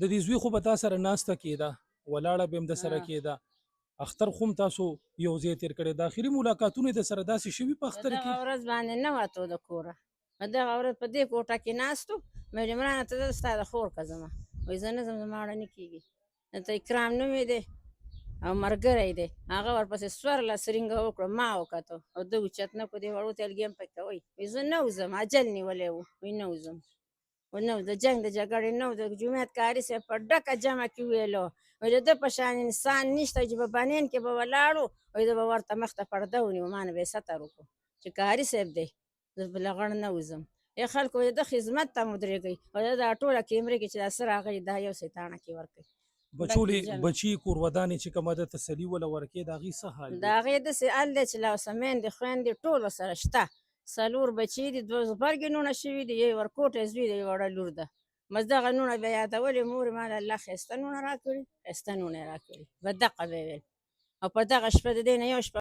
د دې زوی خو به تا سره ناسته کېده، ولاړه به هم د سره ها کېده، اختر خو هم تاسو یو ځای تېر کړی، د آخري ملاقاتونه یې د سره داسې شوي په په اختر دغه کې؟ ورځ باندې نه وتو د کوره، په دغه ورځ په دې کوټه کې ناستو. مې ویل عمرانه ته زه ستا د خور که ځمه، وایي زه نه ځم زما اړه نه کېږي. دلته اکرام نوم یې دی او ملګری دی، هغه ورپسې څوارلس رینګه وکړه، ما وکتو او ده اوچت نه کړو، دې وړو تلګي هم پکې کوئ، وایي زه نه وځم، اجل نیولی و، وایي نه وځم. و نه د جنګ د جګړې نه د جومات کاري صاحب په ډکه جمع کې ویلو، وایي د ده په شان انسان نشته چې په بنین کې به ولاړو، وایي زه به ورته مخ ته پرده ونیو، ما نه به یې ستر وکړو چې کاري صاحب دی، زه به له غړ نه وځم. ای خلکو د ده خدمت ته مو درېږئ، او دا ټوله کیمرې کې چې دا څه راغلي دا یو سیطانه کې ورکوي. بچولې بچي کور ودانې چې کومه ده تسلي وله ورکې، د هغې څه حال د دی؟ هغې داسې حال دی چې لاسه میندې خویندې ټول ورسره شته، څلور بچي دي، دوه غبرګې نوڼه شوي دي، یو ورکوټی زوی دی، یو وړه لور ده. بس دغه نوڼه بیا یادولې مور یې ما له الله ښایسته نوڼه راکړې، ښایسته نوڼه یې راکړې، به دقه به یې ویل. او په دغه شپه د دې نه یو شپه